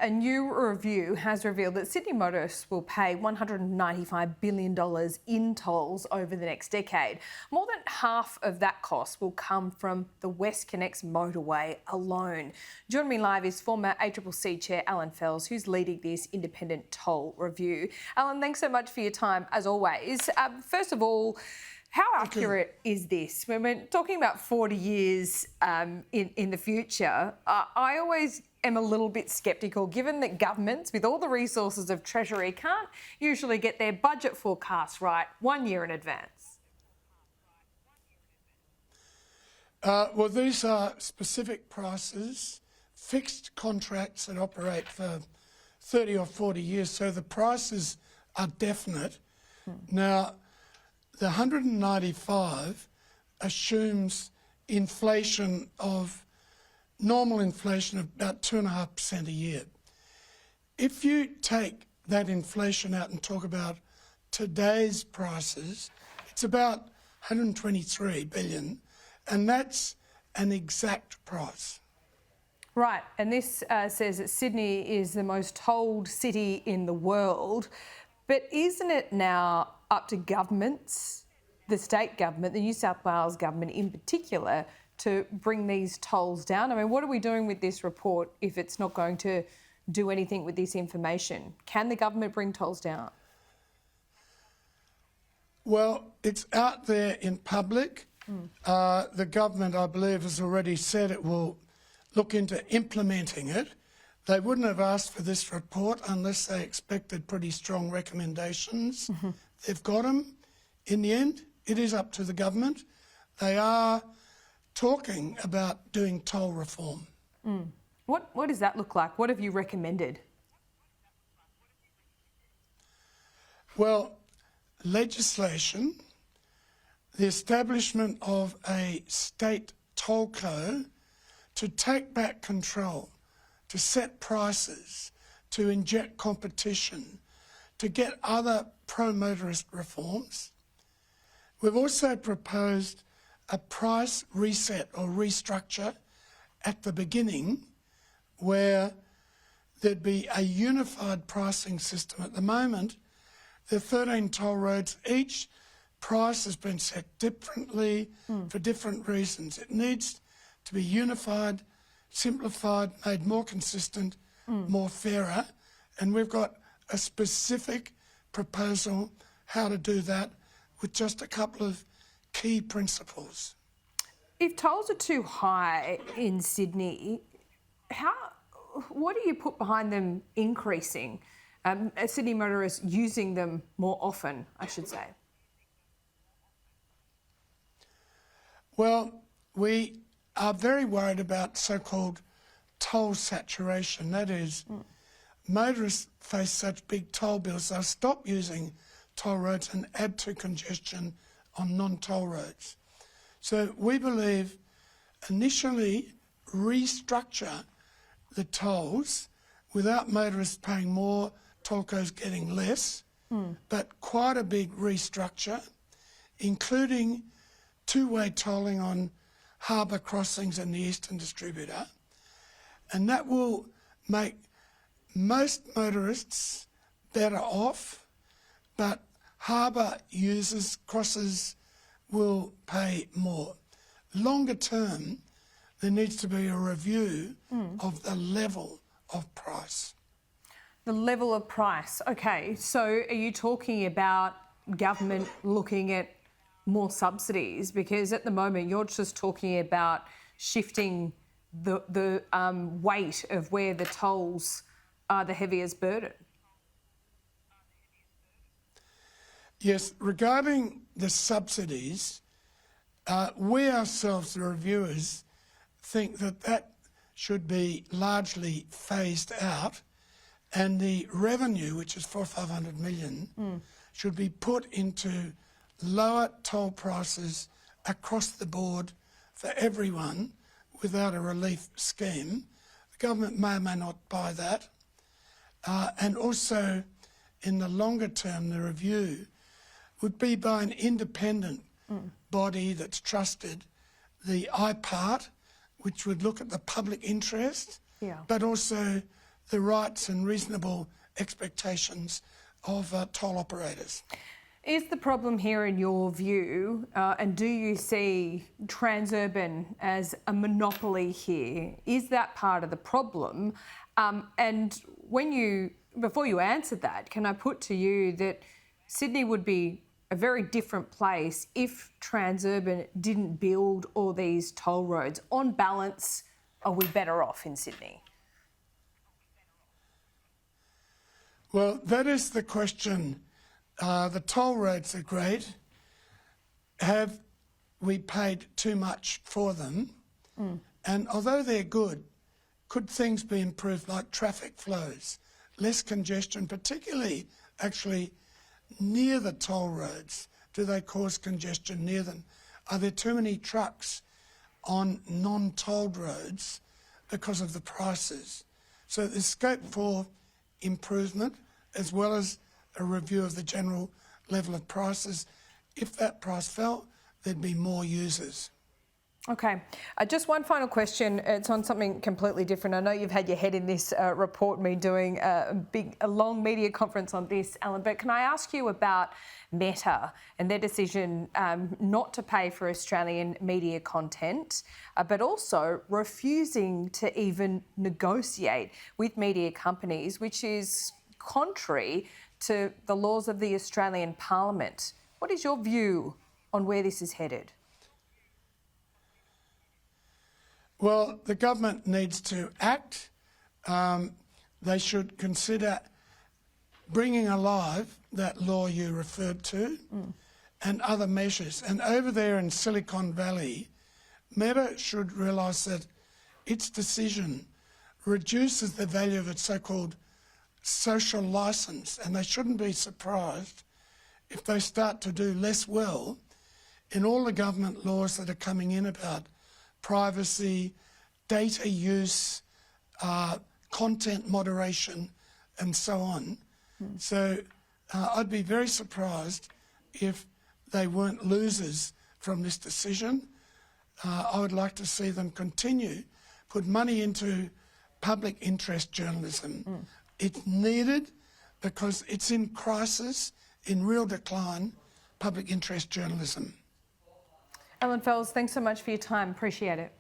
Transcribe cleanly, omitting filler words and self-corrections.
A new review has revealed that Sydney motorists will pay $195 billion in tolls over the next decade. More than half of that cost will come from the WestConnex motorway alone. Joining me live is former ACCC Chair Allan Fels, who's leading this independent toll review. Allan, thanks so much for your time, as always. First of all, how accurate is this? When we're talking about 40 years in the future, I always am a little bit sceptical, given that governments, with all the resources of Treasury, can't usually get their budget forecasts right 1 year in advance. Well, these are specific prices, fixed contracts that operate for 30 or 40 years, so the prices are definite. Now, the 195 assumes inflation of normal inflation of about 2.5% a year. If you take that inflation out and talk about today's prices, it's about 123 billion, and that's an exact price. Right, and this says that Sydney is the most tolled city in the world, but isn't it now up to governments, the state government, the New South Wales government in particular, to bring these tolls down? I mean, what are we doing with this report if it's not going to do anything with this information? Can the government bring tolls down? Well, it's out there in public. The government, I believe, has already said it will look into implementing it. They wouldn't have asked for this report unless they expected pretty strong recommendations. They've got them. In the end, it is up to the government. They are talking about doing toll reform. What does that look like? What have you recommended? Well, legislation, the establishment of a state tollco to take back control, to set prices, to inject competition, to get other pro-motorist reforms. We've also proposed a price reset or restructure at the beginning where there'd be a unified pricing system. At the moment, there are 13 toll roads. Each price has been set differently for different reasons. It needs to be unified, simplified, made more consistent, more fairer, and we've got a specific proposal how to do that with just a couple of key principles. If tolls are too high in Sydney, what do you put behind them increasing? Sydney motorists using them more often, I should say. Well, we are very worried about so-called toll saturation. That is, motorists face such big toll bills, they'll stop using toll roads and add to congestion on non-toll roads. So we believe initially restructure the tolls without motorists paying more, tollcos getting less, but quite a big restructure, including two-way tolling on harbour crossings and the Eastern Distributor, and that will make most motorists better off, but harbour users, crossers, will pay more. Longer term, there needs to be a review of the level of price. The level of price. Okay, so are you talking about government looking at more subsidies? Because at the moment you're just talking about shifting the weight of where the tolls are the heaviest burden. Yes, regarding the subsidies, we ourselves, the reviewers, think that that should be largely phased out, and the revenue, which is 500 million, should be put into lower toll prices across the board for everyone without a relief scheme. The government may or may not buy that. And also, in the longer term, the review would be by an independent body that's trusted, the IPART, which would look at the public interest, but also the rights and reasonable expectations of toll operators. Is the problem here, in your view, and do you see Transurban as a monopoly here? Is that part of the problem? And before you answer that, can I put to you that Sydney would be a very different place if Transurban didn't build all these toll roads? On balance, are we better off in Sydney? Well, that is the question. The toll roads are great. Have we paid too much for them? And although they're good, could things be improved, like traffic flows, less congestion, particularly actually near the toll roads? Do they cause congestion near them? Are there too many trucks on non-tolled roads because of the prices? So there's scope for improvement, as well as a review of the general level of prices. If that price fell, there'd be more users. Okay, just one final question. It's on something completely different. I know you've had your head in this report, me doing a long media conference on this, Alan, but can I ask you about Meta and their decision not to pay for Australian media content, but also refusing to even negotiate with media companies, which is contrary to the laws of the Australian Parliament. What is your view on where this is headed? Well, the government needs to act. They should consider bringing alive that law you referred to and other measures. And over there in Silicon Valley, Meta should realise that its decision reduces the value of its so-called social licence, and they shouldn't be surprised if they start to do less well in all the government laws that are coming in about privacy, data use, content moderation, and so on. So I'd be very surprised if they weren't losers from this decision. I would like to see them continue, put money into public interest journalism. It's needed because it's in crisis, in real decline, public interest journalism. Allan Fels, thanks so much for your time. Appreciate it.